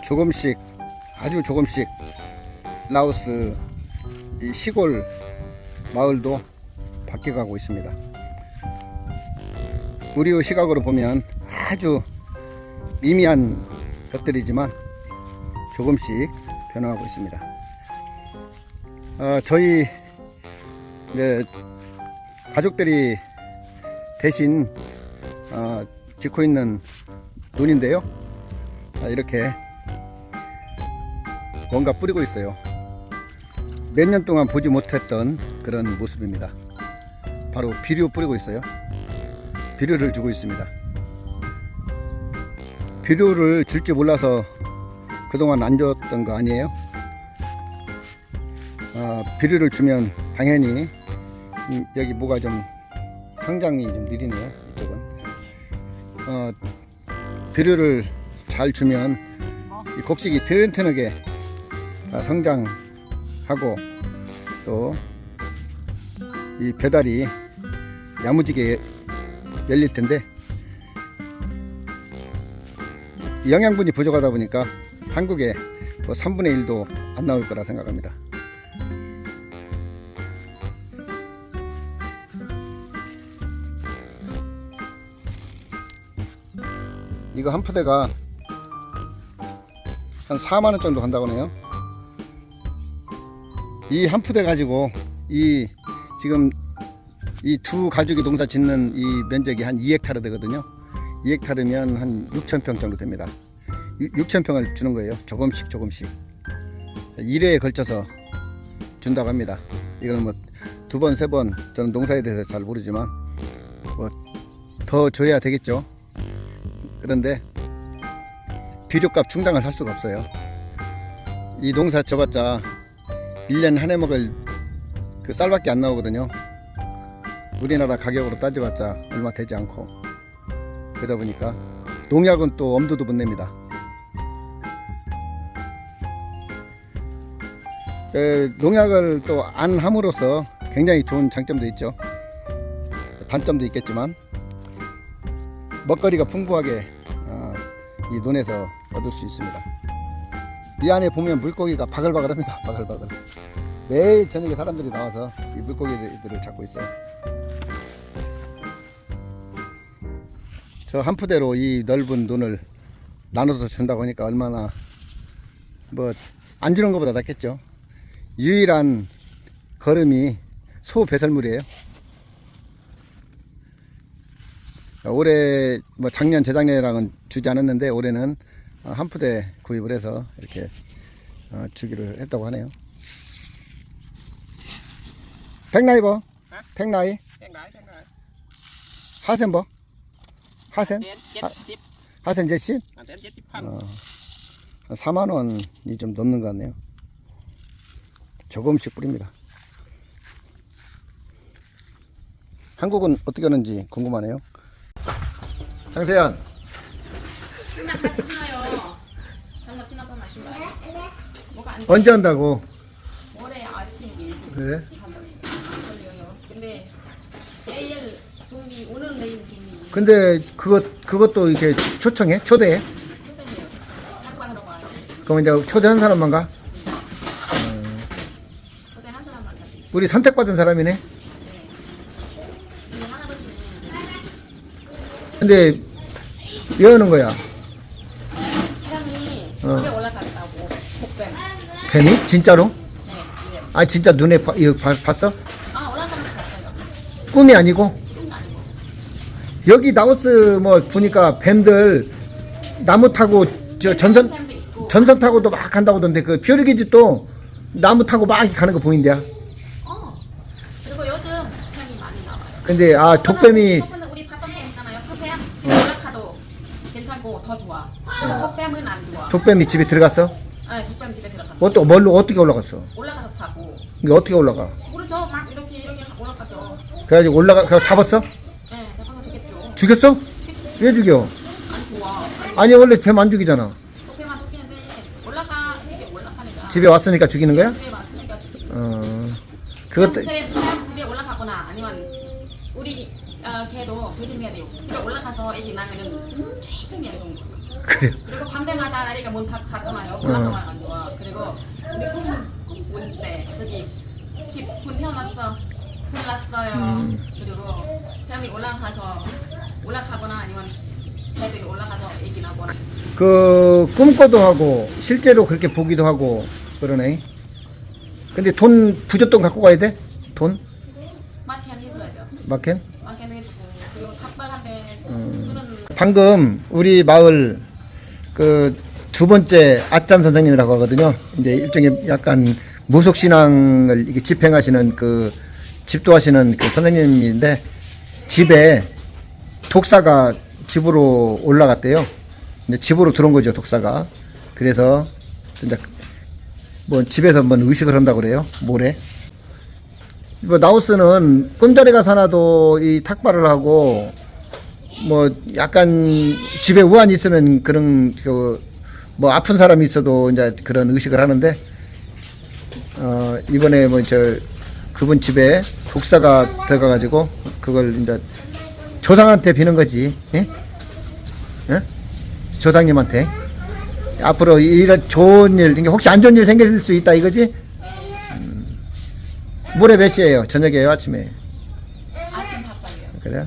조금씩 아주 조금씩 라오스 이 시골 마을도 바뀌어가고 있습니다. 우리의 시각으로 보면 아주 미미한 것들이지만 조금씩 변화하고 있습니다. 저희 가족들이 대신 짓고 있는 논인데요. 이렇게 뭔가 뿌리고 있어요. 몇 년 동안 보지 못했던 그런 모습입니다. 바로 비료 뿌리고 있어요. 비료를 주고 있습니다. 비료를 줄 줄 몰라서 그동안 안 줬던 거 아니에요? 비료를 주면 당연히 여기 뭐가 좀 성장이 좀 느리네요. 이쪽은 비료를 잘 주면 이 곡식이 튼튼하게 다 성장하고 또 이 배달이 야무지게 열릴 텐데 영양분이 부족하다 보니까 한국에 뭐 3분의 1도 안 나올 거라 생각합니다. 이거 한 푸대가 한 4만원 정도 한다고 하네요. 이 한 푸대 가지고 지금 이 두 가족이 농사 짓는 이 면적이 한 2헥타르 되거든요. 2헥타르면 한 6,000평 정도 됩니다. 6,000평을 주는 거예요. 조금씩 1회에 걸쳐서 준다고 합니다. 이걸 뭐 2번 3번 저는 농사에 대해서 잘 모르지만 뭐 더 줘야 되겠죠. 그런데 비료값 충당을 할 수가 없어요. 이 농사 져봤자 1년 한 해 먹을 그 쌀밖에 안 나오거든요. 우리나라 가격으로 따져봤자 얼마 되지 않고, 그러다 보니까 농약은 또 엄두도 못 냅니다. 농약을 또 안 함으로써 굉장히 좋은 장점도 있죠. 단점도 있겠지만 먹거리가 풍부하게 이 논에서 얻을 수 있습니다. 이 안에 보면 물고기가 바글바글합니다. 바글바글. 매일 저녁에 사람들이 나와서 이 물고기들을 잡고 있어요. 저 한 푸대로 이 넓은 논을 나눠서 준다고 하니까 얼마나 뭐 안 주는 것보다 낫겠죠. 유일한 거름이 소 배설물이에요. 올해 뭐 작년 재작년이랑은 주지 않았는데 올해는 한 푸대 구입을 해서 이렇게 주기로 했다고 하네요. 백나이 버? 백나이? 하센 버? 하센? 하센 70? 4만원이 좀 넘는 것 같네요. 조금씩 뿌립니다. 한국은 어떻게 하는지 궁금하네요. 장세연, 언제 한다고? 올해 아침 일기. 그래? 근데 내일 준비, 오늘 내일 준비. 근데 그것도 이렇게 초청해? 초대해? 초대해요. 하루 와요. 그럼 이제 초대한 사람만 가? 초대한 사람만 가지. 우리 선택받은 사람이네? 이 할아버지는 근데 왜 하는 거야? 혜영이 어제 올라갔다고 복뱀. 뱀이? 진짜로? 네, 네. 아 진짜 눈에 이거 봤어? 아, 올라가면 봤어요. 꿈이 아니고? 꿈이 아니고. 여기 나우스 뭐 보니까 뱀들 나무 타고 저 전선 뱀도 있고. 타고도 막 간다고 하던데 그 벼룩이 집도 나무 타고 막 가는 거 보인대요. 그리고 요즘 뱀이 많이 나와요. 근데 독뱀이 저번에 우리 봤던 뱀 있잖아요. 그 뱀 올라가도 괜찮고 더 좋아. 독뱀은 안 좋아. 독뱀이 집에 들어갔어? 아, 독뱀 집에 들어가. 어떻게 올라갔어? 올라가서 자고. 이게 어떻게 올라가? 우리 저 막 이렇게 올라가죠. 그래가지고 그래서 잡았어? 네, 잡아서 죽겠죠. 죽였어? 왜 죽여? 안 좋아. 아니 원래 뱀 안 죽이잖아. 독뱀만 죽이는데 집에 올라가니까. 집에 왔으니까 죽이는 거야? 집에 왔으니까. 그것도 집에 올라가거나 아니면 우리 걔도 조심해야 돼요. 집에 올라가서 애기 낳으면은 조용히 해요. 그래. 그리고 밤새마다 나리가 저희가 문 닫잖아요. 올라가면 안 좋아. 그리고 우리 꿈문때 저기 집문 태어났어. 불 났어요. 그리고 태양이 올라가거나 아니면 애들이 올라가서 얘기 나거나. 그 꿈꿔도 하고 실제로 그렇게 보기도 하고 그러네. 근데 돈 부잣돈 갖고 가야 돼? 돈? 마켓 해줘야죠. 마켓? 마켓 해주고 그리고 닭발 한 배. 술은 방금 우리 마을 그 두 번째 아짠 선생님이라고 하거든요. 이제 일종의 약간 무속 신앙을 이게 집행하시는 그 집도하시는 그 선생님인데 집에 독사가 집으로 올라갔대요. 이제 집으로 들어온 거죠, 독사가. 그래서 이제 뭐 집에서 뭐 의식을 한다고 그래요. 모레. 뭐 나우스는 꿈자리가 사나도 이 탁발을 하고 뭐 약간 집에 우환이 있으면 그런 그 뭐 아픈 사람이 있어도 이제 그런 의식을 하는데 이번에 뭐 저 그분 집에 독사가 들어가 가지고 그걸 이제 조상한테 비는 거지. 예? 예? 조상님한테 앞으로 이런 좋은 일, 그러니까 혹시 안 좋은 일 생길 수 있다 이거지? 모레 몇 시에요? 저녁에요? 아침에? 아침 닭발이요. 그래?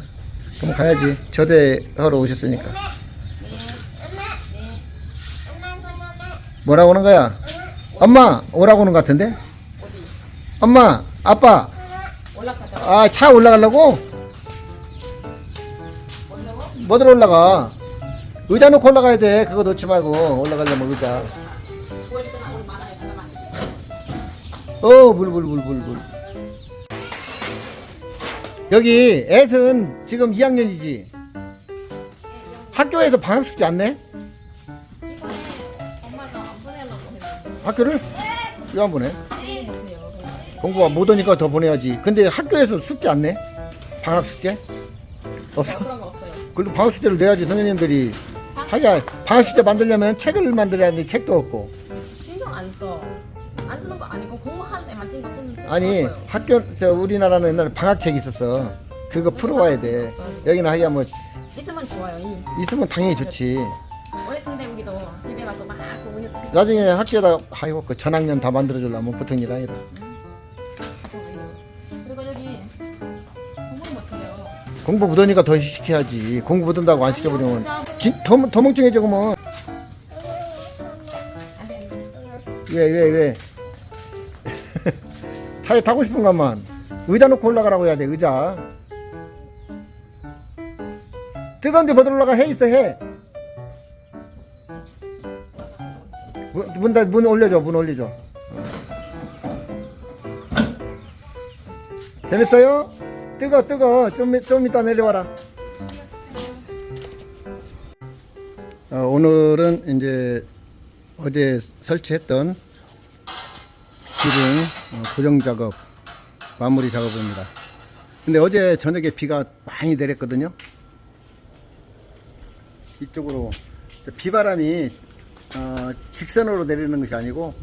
그럼 가야지. 초대하러 오셨으니까. 뭐라고 하는 거야? 엄마 오라고 하는 것 같은데? 어디? 엄마 아빠 올라가자. 아 차 올라가려고? 뭐라고? 뭐들 올라가? 의자 놓고 올라가야 돼. 그거 놓지 말고 올라가려면 의자. 머리 끝나고 많아요. 사람. 물. 여기 애는 지금 2학년이지. 학교에서 방학 숙제 안 내? 이번에 엄마가 안 보내려고 했는데 학교를? 왜 안 보내? 공부 못해요. 공부가 못 오니까 더 보내야지. 근데 학교에서 숙제 안 내? 방학 숙제? 없어? 그런 거 없어요. 그래도 방학 숙제를 내야지. 선생님들이 하야 방학 숙제 만들려면 책을 만들어야 하는데 책도 없고. 신경 안 써. 안 쓰는 거 아니고 공부할 때만 신경 쓰는 거 아니 없어요. 학교 우리나라는 옛날에 방학책 있었어. 그거 풀어와야 돼. 여기는 하야 뭐 있으면 좋아요. 있으면 당연히 좋지. 어렸을 때 우리도 집에 가서 막 보고 했지. 나중에 학교에다 아이고 그 전학년 다 만들어주려면 보통 일 아니다. 그리고 여기 공부 못해요. 공부 못하니까 더 시켜야지. 공부 못한다고 안 시켜버리면 진짜 더 멍청해져 그러면. 안 돼. 왜 차에 타고 싶은 것만 의자 놓고 올라가라고 해야 돼. 의자 뜨거운데 못 올라가. 해 있어. 해. 문 올려줘. 문 올려줘. 재밌어요? 뜨거. 좀 이따 내려와라. 오늘은 이제 어제 설치했던 지붕 고정 작업 마무리 작업입니다. 근데 어제 저녁에 비가 많이 내렸거든요. 이쪽으로 비바람이 직선으로 내리는 것이 아니고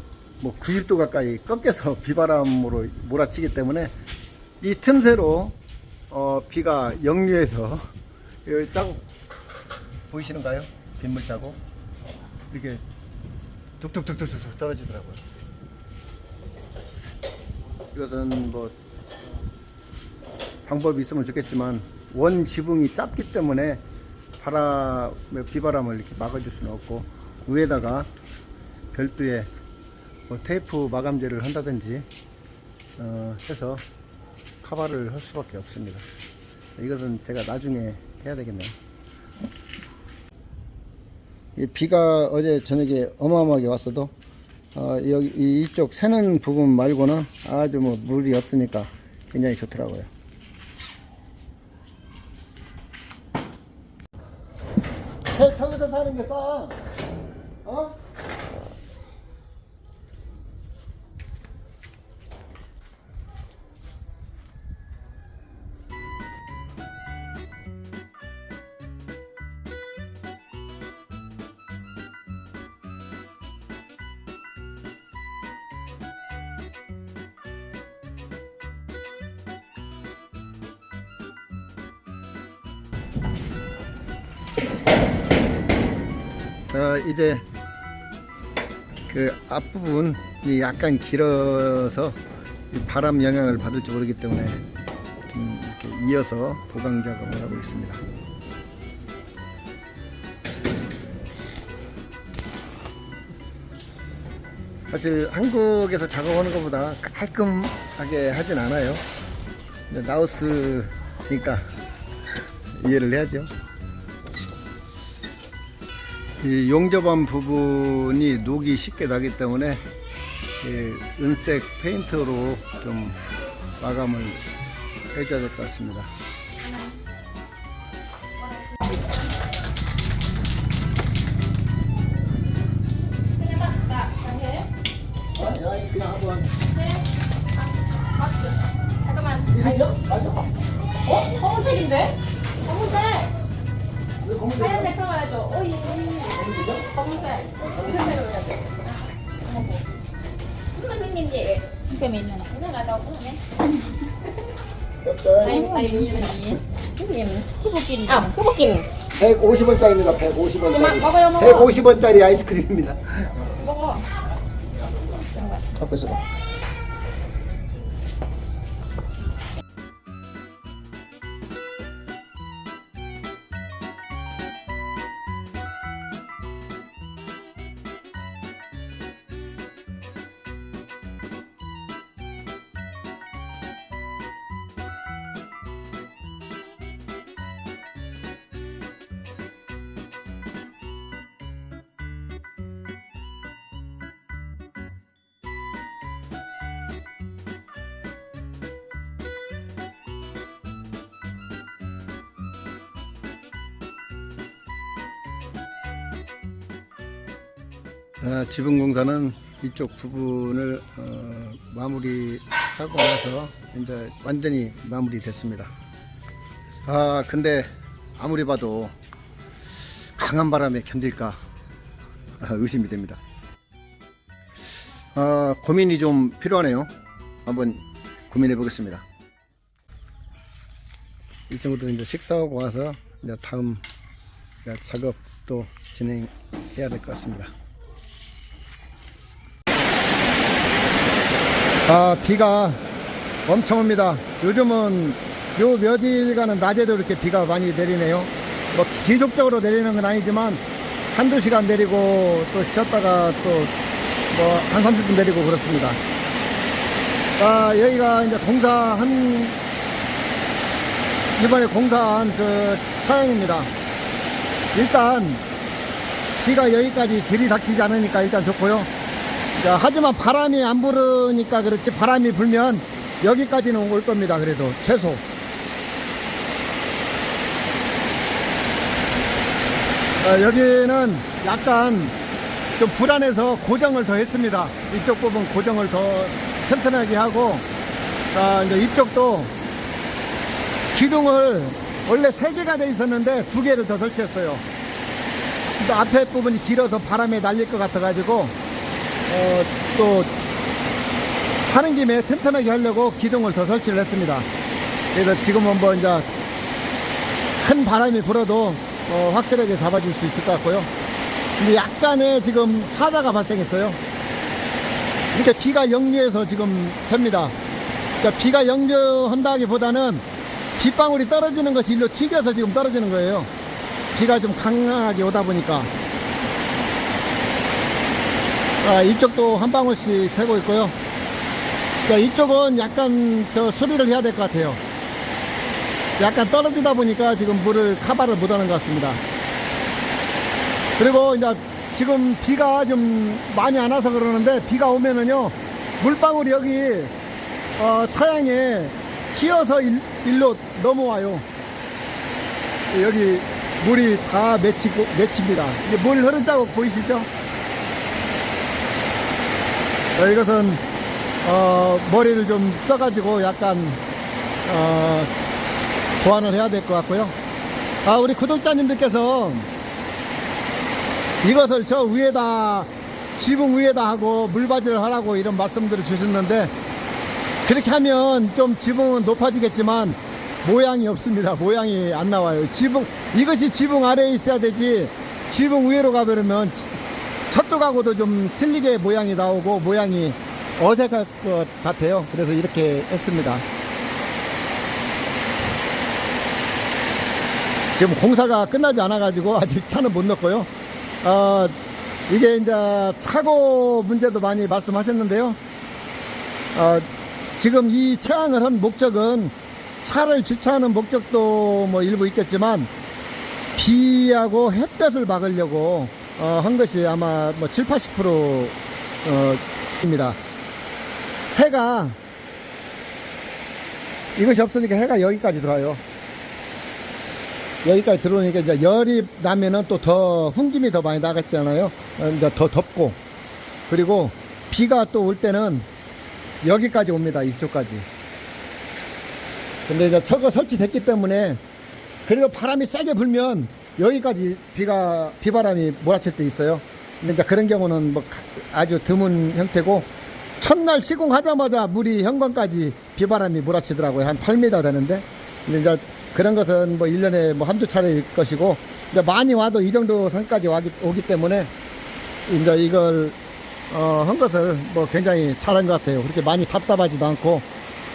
뭐 90도 가까이 꺾여서 비바람으로 몰아치기 때문에 이 틈새로 비가 역류해서 여기 자국 보이시는가요? 빗물 자국 이렇게 툭툭툭툭툭 떨어지더라고요. 이것은 뭐 방법이 있으면 좋겠지만 원 지붕이 짧기 때문에 비바람을 이렇게 막아줄 수는 없고 위에다가 별도의 뭐 테이프 마감제를 한다든지 해서 커버를 할 수밖에 없습니다. 이것은 제가 나중에 해야 되겠네요. 이 비가 어제 저녁에 어마어마하게 왔어도 여기 이쪽 새는 부분 말고는 아주 뭐 물이 없으니까 굉장히 좋더라고요. 저기서 사는 게 싸. 어? 이제 그 앞부분이 약간 길어서 이 바람 영향을 받을지 모르기 때문에 좀 이렇게 이어서 보강 작업을 하고 있습니다. 사실 한국에서 작업하는 것보다 깔끔하게 하진 않아요. 근데 라오스니까 이해를 해야죠. 이 용접한 부분이 녹이 쉽게 나기 때문에 은색 페인트로 좀 마감을 해줘야 될 것 같습니다. 그냥 한번. 잠깐만. 맞아. 검은색인데? 검은색. 왜 검은색? 하얀색 써봐야죠. 오이. 검은색. 검은색으로 해야 돼. 선생님 gì? cái mình này Cái này là đâu cũng này. thấy tay như thế này cái gì cứ vô kinh 아, 끄볶이. 150원짜리입니다. 그만 150원짜리. 먹어요, 먹어. 150원짜리 아이스크림입니다. 먹어. 갖고 있어봐. 지붕 공사는 이쪽 부분을 마무리하고 나서 이제 완전히 마무리됐습니다. 근데 아무리 봐도 강한 바람에 견딜까 의심이 됩니다. 고민이 좀 필요하네요. 한번 고민해 보겠습니다. 이 친구들은 이제 식사하고 와서 이제 다음 작업도 진행해야 될 것 같습니다. 비가 엄청 옵니다. 요즘은 요 며칠간은 낮에도 이렇게 비가 많이 내리네요. 뭐 지속적으로 내리는 건 아니지만 한두 시간 내리고 또 쉬었다가 또 뭐 한 30분 내리고 그렇습니다. 여기가 이제 이번에 공사한 그 차량입니다. 일단 비가 여기까지 들이닥치지 않으니까 일단 좋고요. 하지만 바람이 안 부르니까 그렇지, 바람이 불면 여기까지는 올 겁니다. 그래도 최소. 여기는 약간 좀 불안해서 고정을 더 했습니다. 이쪽 부분 고정을 더 튼튼하게 하고, 이제 이쪽도 기둥을 원래 3개가 돼 있었는데 2개를 더 설치했어요. 또 앞에 부분이 길어서 바람에 날릴 것 같아 가지고 또 하는 김에 튼튼하게 하려고 기둥을 더 설치를 했습니다. 그래서 지금은 뭐 이제 큰 바람이 불어도 확실하게 잡아줄 수 있을 것 같고요. 근데 약간의 지금 하자가 발생했어요. 이렇게 비가 역류해서 지금 셉니다. 그러니까 비가 역류한다기보다는 빗방울이 떨어지는 것이 일로 튀겨서 지금 떨어지는 거예요. 비가 좀 강하게 오다 보니까. 이쪽도 한 방울씩 새고 있고요. 이쪽은 약간 수리를 해야 될 것 같아요. 약간 떨어지다 보니까 지금 물을 카바를 못 하는 것 같습니다. 그리고 이제 지금 비가 좀 많이 안 와서 그러는데, 비가 오면은요 물방울이 여기 차량에 튀어서 일로 넘어와요. 여기 물이 다 맺힙니다. 물 흐른 자국 보이시죠? 이것은 머리를 좀 써가지고 약간 보완을 해야 될 것 같고요. 우리 구독자님들께서 이것을 저 위에다, 지붕 위에다 하고 물바지를 하라고 이런 말씀들을 주셨는데, 그렇게 하면 좀 지붕은 높아지겠지만 모양이 없습니다. 모양이 안 나와요. 이것이 지붕 아래에 있어야 되지, 지붕 위로 가버리면 저쪽하고도 좀 틀리게 모양이 나오고 모양이 어색할 것 같아요. 그래서 이렇게 했습니다. 지금 공사가 끝나지 않아 가지고 아직 차는 못 넣고요. 이게 이제 차고 문제도 많이 말씀하셨는데요. 지금 이 채항을 한 목적은 차를 주차하는 목적도 뭐 일부 있겠지만 비하고 햇볕을 막으려고 한 것이 아마 뭐 7, 80% 입니다. 해가 이것이 없으니까 해가 여기까지 들어와요. 여기까지 들어오니까 이제 열이 나면은 또 더 훈김이 더 많이 나갔잖아요. 이제 더 덥고, 그리고 비가 또 올 때는 여기까지 옵니다. 이쪽까지. 근데 이제 저거 설치됐기 때문에 그래도 바람이 세게 불면 여기까지 비바람이 몰아칠 때 있어요. 근데 이제 그런 경우는 뭐 아주 드문 형태고, 첫날 시공하자마자 물이 현관까지 비바람이 몰아치더라고요. 한 8m 되는데. 근데 이제 그런 것은 뭐 1년에 뭐 한두 차례일 것이고, 이제 많이 와도 이 정도 선까지 오기 때문에 이제 이걸 한 것을 뭐 굉장히 잘한 것 같아요. 그렇게 많이 답답하지도 않고,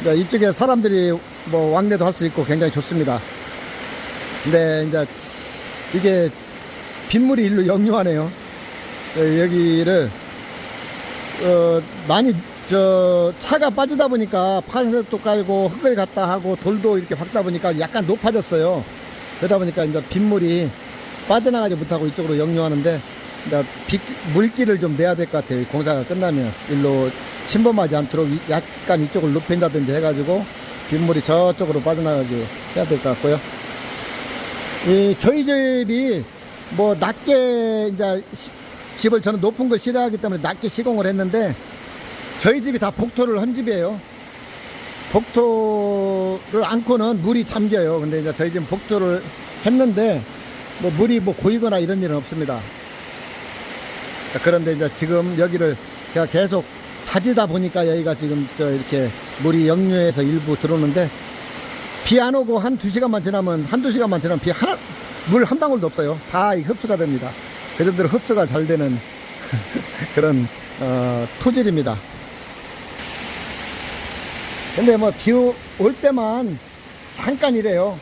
이제 이쪽에 사람들이 뭐 왕래도 할 수 있고 굉장히 좋습니다. 근데 이제 이게 빗물이 일로 역류하네요. 여기를 많이 차가 빠지다 보니까 파쇄도 깔고 흙을 갖다 하고 돌도 이렇게 박다 보니까 약간 높아졌어요. 그러다 보니까 이제 빗물이 빠져나가지 못하고 이쪽으로 역류하는데, 이제 물기를 좀 내야 될 것 같아요. 공사가 끝나면 일로 침범하지 않도록 약간 이쪽을 높인다든지 해가지고 빗물이 저쪽으로 빠져나가게 해야 될 것 같고요. 저희 집이 뭐 낮게 이제 집을 저는 높은 걸 싫어하기 때문에 낮게 시공을 했는데, 저희 집이 다 복토를 한 집이에요. 복토를 안고는 물이 잠겨요. 근데 이제 저희 집은 복토를 했는데 뭐 물이 뭐 고이거나 이런 일은 없습니다. 그런데 이제 지금 여기를 제가 계속 다지다 보니까 여기가 지금 이렇게 물이 역류해서 일부 들어오는데, 비 안 오고 한두 시간만 지나면 물 한 방울도 없어요. 다 흡수가 됩니다. 그 정도로 흡수가 잘 되는 그런 토질입니다. 근데 뭐 비 올 때만 잠깐 이래요.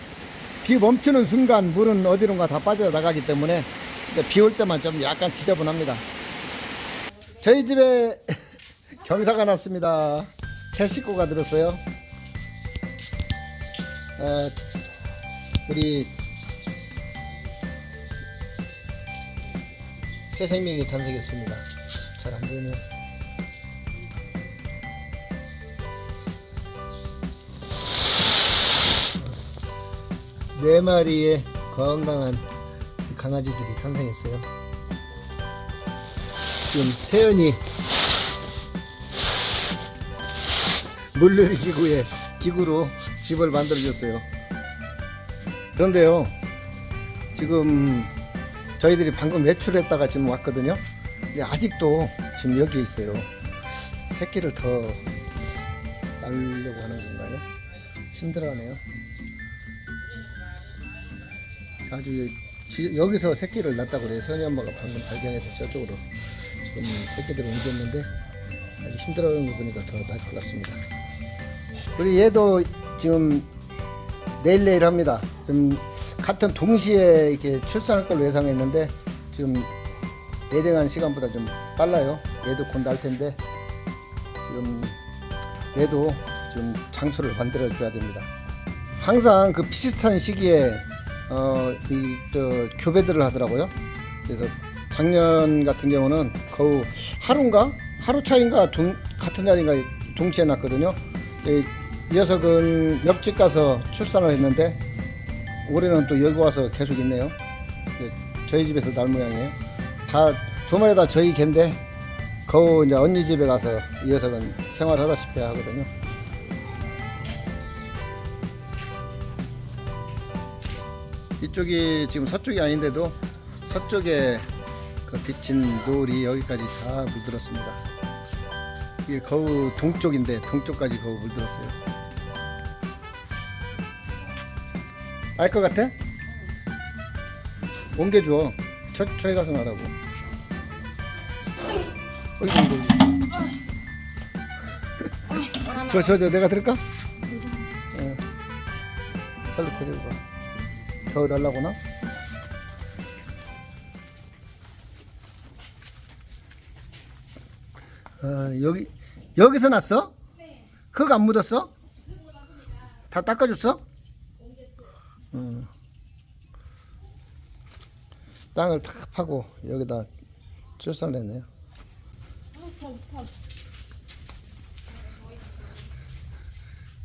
비 멈추는 순간 물은 어디론가 다 빠져나가기 때문에 비 올 때만 좀 약간 지저분합니다. 저희 집에 경사가 났습니다. 새 식구가 들었어요. 우리 새 생명이 탄생했습니다. 잘 안 보이네요. 네 마리의 건강한 강아지들이 탄생했어요. 지금 세연이 물놀이 기구로 집을 만들어줬어요. 그런데요, 지금 저희들이 방금 외출했다가 지금 왔거든요. 근데 아직도 지금 여기에 있어요. 새끼를 더 낳으려고 하는 건가요? 힘들어하네요. 아주 여기서 새끼를 낳았다고 그래요. 선희 엄마가 방금 발견해서 저쪽으로 지금 새끼들을 옮겼는데 아주 힘들어하는 거 보니까 더 나을 것 같습니다. 우리 얘도 지금 내일 합니다. 좀 같은 동시에 이렇게 출산할 걸로 예상했는데 지금 예정한 시간보다 좀 빨라요. 얘도 곧 날 텐데 지금 얘도 좀 장소를 만들어 줘야 됩니다. 항상 그 비슷한 시기에 교배들을 하더라고요. 그래서 작년 같은 경우는 거의 하루 차인가 같은 날인가 동시에 났거든요. 이 녀석은 옆집 가서 출산을 했는데 올해는 또 여기 와서 계속 있네요. 저희 집에서 날 모양이에요. 다 두 마리 다 저희 갠데 거의 이제 언니 집에 가서 이 녀석은 생활하다시피 하거든요. 이쪽이 지금 서쪽이 아닌데도 서쪽에 그 비친 노을이 여기까지 다 물들었습니다. 이게 거의 동쪽인데 동쪽까지 거의 물들었어요. 알 것 같아? 옮겨줘. 저기 가서 나라고. 저 내가 들을까? 살로 데리고 가. 더 달라고나? 여기서 났어? 네. 흙 안 묻었어? 다 닦아줬어? 땅을 다 파고 여기다 출산했네요.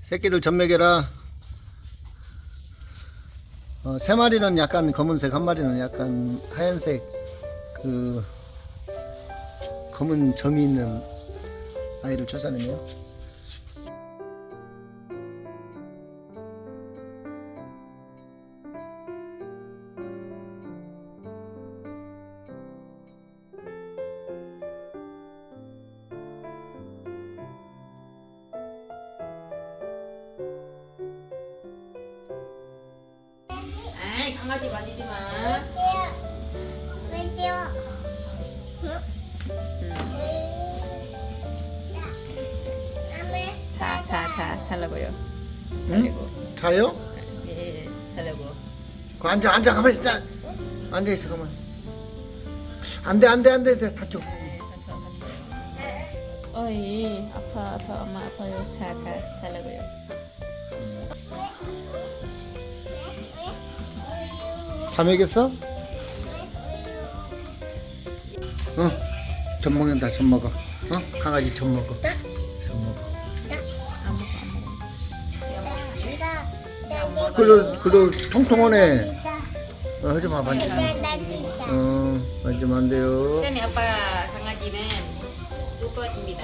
새끼들 젖먹여라. 세 마리는 약간 검은색, 한 마리는 약간 하얀색 그 검은 점이 있는 아이를 출산했네요. 아이, 강아지 만지지 마. 자, 잘라고요. 응? 자요? 예, 잘라고. 그 앉아 가만히 있어. 앉아 있어 가만. 안돼 다쳐. 어이, 아파, 엄마 아파요. 자, 잘라고요. 다 먹였어? 젖 먹는다. 젖 먹어. 강아지 젖 먹어. 젖 먹어. 그래도 통통하네. 하지 마, 만지지 마. 만지면 안 돼요. 쌤이 아빠 강아지는 수컷입니다.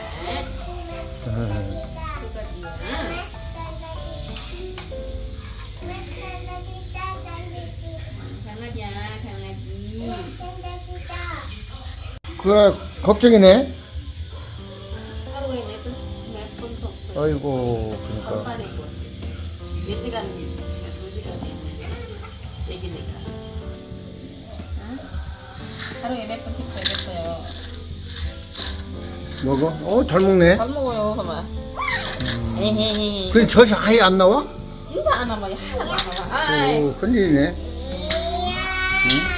수컷이야. 강아지. 그래, 걱정이네. 하루에 몇번 섭. 아이고, 그러니까. 4시간, 2시간 얘기니까. 하루에 몇 번씩 걸렸어요. 먹어? 잘 먹네. 잘 먹어요, 봐봐. 에헤헤. 그래, 젖이 아예 안 나와? 진짜 안 나와요. 하나도 안 나와. 아이. 오, 큰일이네. 응?